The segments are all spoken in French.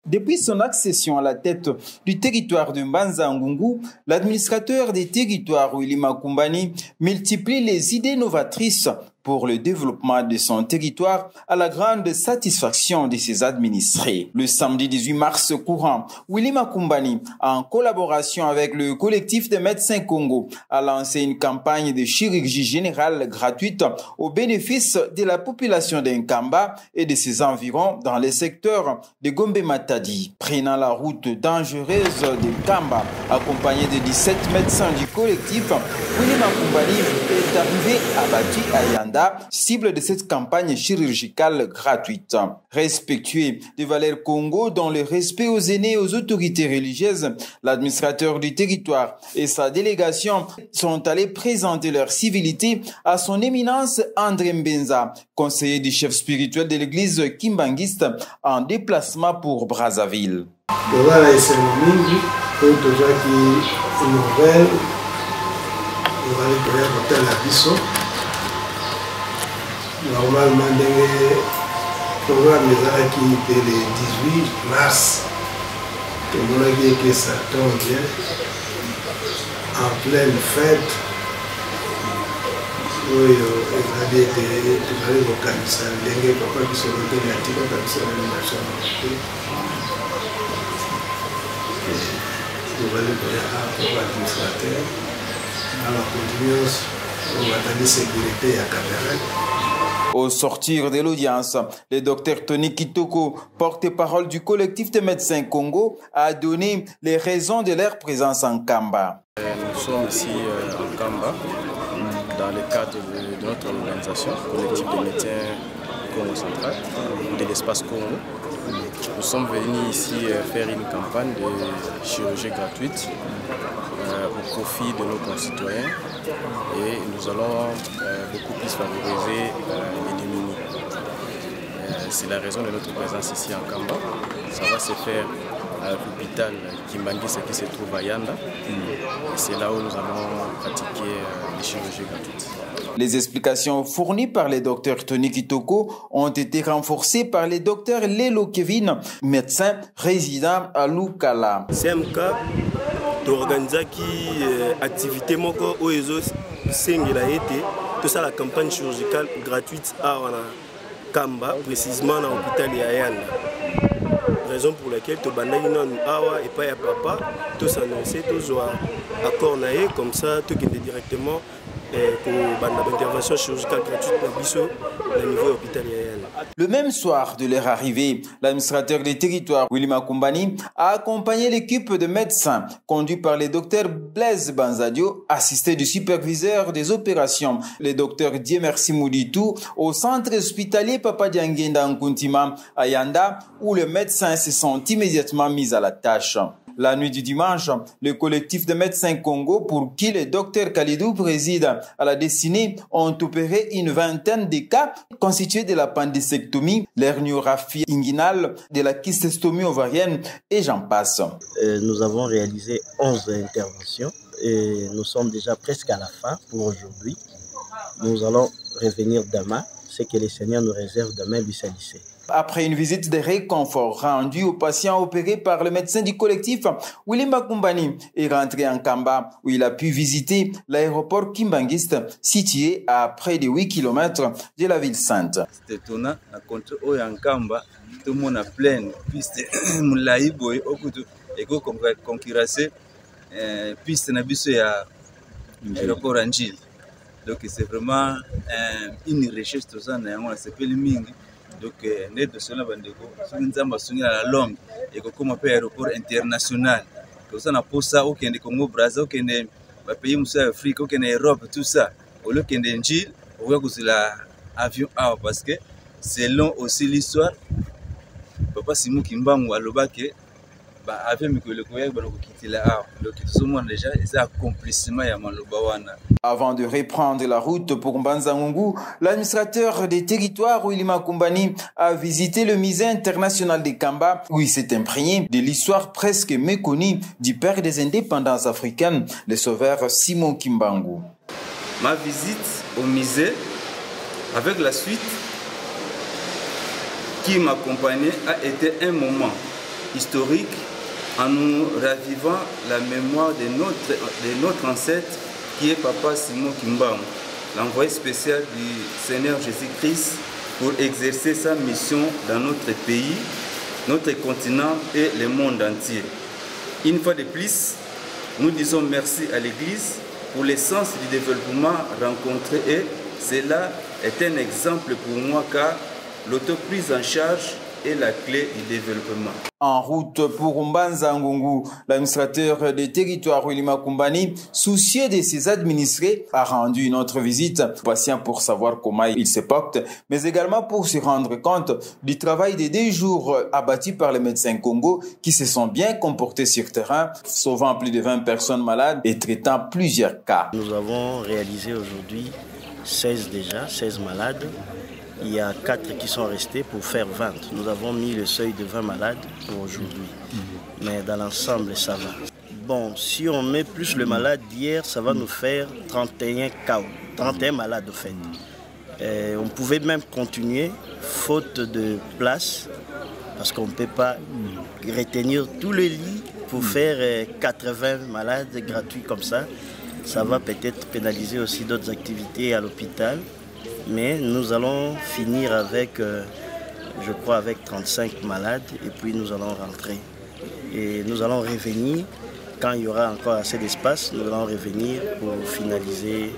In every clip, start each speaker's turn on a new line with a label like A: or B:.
A: Depuis son accession à la tête du territoire de Mbanza-Ngungu, l'administrateur des territoires Willy Makumbani multiplie les idées novatrices pour le développement de son territoire à la grande satisfaction de ses administrés. Le samedi 18 mars courant, Willy Makumbani, en collaboration avec le collectif des médecins Congo, a lancé une campagne de chirurgie générale gratuite au bénéfice de la population d'Nkamba et de ses environs dans les secteurs de Gombe-Matadi. Prenant la route dangereuse de Kamba, accompagné de 17 médecins du collectif, Willy Makumbani est arrivé à Bati Ayanda, cible de cette campagne chirurgicale gratuite. Respectueux des valeurs Congo, dont le respect aux aînés et aux autorités religieuses, l'administrateur du territoire et sa délégation sont allés présenter leur civilité à son éminence André Mbenza, conseiller du chef spirituel de l'église kimbanguiste en déplacement pour Brazzaville.
B: Normalement, le programme est le 18 mars. Que ça tombe bien en pleine fête. Oui, il y
A: Au sortir de l'audience, le docteur Tony Kitoko, porte-parole du collectif des médecins Congo, a donné les raisons de leur présence en Kamba.
C: Nous sommes ici en Kamba, dans le cadre de notre organisation, collectif des médecins Congo Central, de l'espace Congo. Nous sommes venus ici faire une campagne de chirurgie gratuite au profit de nos concitoyens et nous allons beaucoup plus favoriser les démunis. C'est la raison de notre présence ici en Kamba. Ça va se faire à l'hôpital Kimbanguiste qui se trouve à Yanda. Et c'est là où nous allons pratiquer les chirurgies gratuites.
A: Les explications fournies par le docteur Tony Kitoko ont été renforcées par le docteur Lelo Kevin, médecin résident à Lukala.
D: CMK d'organiser activité moko oezo sengela été tout ça la campagne chirurgicale gratuite à Kamba, précisément dans l'hôpital de Yanda. Raison pour laquelle tu bandai non awa et pas ya papa tout ça non c'est tout accord naé comme ça tout qui est directement pour l'intervention chirurgicale gratuite au niveau hospitalier.
A: Le même soir de leur arrivée, l'administrateur des territoires Willy Makumbani a accompagné l'équipe de médecins conduite par le docteur Blaise Banzadio, assisté du superviseur des opérations, le docteur Diemersi Mouditou, au centre hospitalier Papa Diangenda Nkuntima à Yanda, où les médecins se sont immédiatement mis à la tâche. La nuit du dimanche, le collectif de médecins Congo, pour qui le docteur Kalidou préside à la destinée, ont opéré une vingtaine de cas constitués de l'appendicectomie, l'herniorrhaphies inguinale, de la kystostomie ovarienne et j'en passe.
E: Nous avons réalisé 11 interventions et nous sommes déjà presque à la fin pour aujourd'hui. Nous allons revenir demain, ce que le Seigneur nous réserve demain, Bissalisé.
A: Après une visite de réconfort rendue aux patients opérés par le médecin du collectif, Willy Makumbani est rentré en Kamba où il a pu visiter l'aéroport Kimbanguiste situé à près de 8 km de la ville sainte.
F: C'était étonnant, à contre en Kamba, tout le monde a plein piste Moulaïbo et Okutu et concurrencer piste Nabiso à l'aéroport Angil. Donc c'est vraiment une recherche tout ça, on s'appelle Mingi. Donc, nous sommes la longue et comme un aéroport international. Comme ça, on a posé ça au Congo, Brazza, au pays Afrique, au Europe, tout ça. Au lieu qu'il y ait un gil, on voit que c'est l'avion A parce que c'est long aussi l'histoire. Papa Simon Kimbangu à l'Obake, avec le collègue, il a déjà c'est accomplissement.
A: Avant de reprendre la route pour Mbanza-Ngungu, l'administrateur des territoires Willy Makumbani a visité le musée international de Kamba où il s'est imprégné de l'histoire presque méconnue du père des indépendances africaines, le sauveur Simon Kimbangu.
F: Ma visite au musée, avec la suite qui m'accompagnait, a été un moment historique en nous ravivant la mémoire de notre ancêtre qui est Papa Simon Kimbangu, l'envoyé spécial du Seigneur Jésus-Christ pour exercer sa mission dans notre pays, notre continent et le monde entier. Une fois de plus, nous disons merci à l'Église pour l'essence du développement rencontré et cela est un exemple pour moi car l'autoprise en charge est la clé du développement.
A: En route pour Mbanza Ngungu, l'administrateur des territoires Willy Makumbani, soucieux de ses administrés, a rendu une autre visite, patient pour savoir comment il se porte, mais également pour se rendre compte du travail des 2 jours abattus par les médecins Congo qui se sont bien comportés sur terrain, sauvant plus de 20 personnes malades et traitant plusieurs cas.
E: Nous avons réalisé aujourd'hui 16 malades. Il y a 4 qui sont restés pour faire 20. Nous avons mis le seuil de 20 malades pour aujourd'hui. Mais dans l'ensemble, ça va. Bon, si on met plus le malade d'hier, ça va nous faire 31 cas, 31 malades au fait. On pouvait même continuer, faute de place, parce qu'on ne peut pas retenir tous les lits pour faire 80 malades gratuits comme ça. Ça va peut-être pénaliser aussi d'autres activités à l'hôpital. Mais nous allons finir avec, je crois, avec 35 malades et puis nous allons rentrer. Et nous allons revenir, quand il y aura encore assez d'espace, nous allons revenir pour finaliser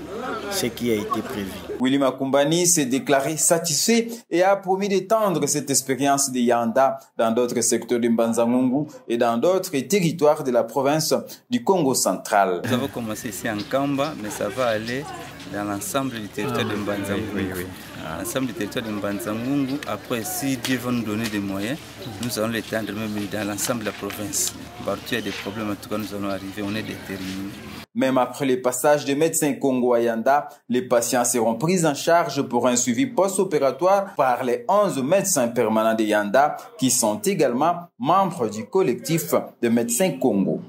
E: ce qui a été prévu.
A: Willy Makumbani s'est déclaré satisfait et a promis d'étendre cette expérience de Yanda dans d'autres secteurs de Mbanza Ngungu et dans d'autres territoires de la province du Congo central.
F: Nous avons commencé ici en Kamba, mais ça va aller dans l'ensemble du territoire de Mbanza Ngungu. L'ensemble du territoire de Mbanza Ngungu. Après, si Dieu va nous donner des moyens, nous allons l'étendre même dans l'ensemble de la province. Partout il y a des problèmes, en tout cas nous allons arriver, on est déterminés.
A: Même après le passage des médecins Congo à Yanda, les patients seront pris en charge pour un suivi post-opératoire par les 11 médecins permanents de Yanda qui sont également membres du collectif de médecins Congo.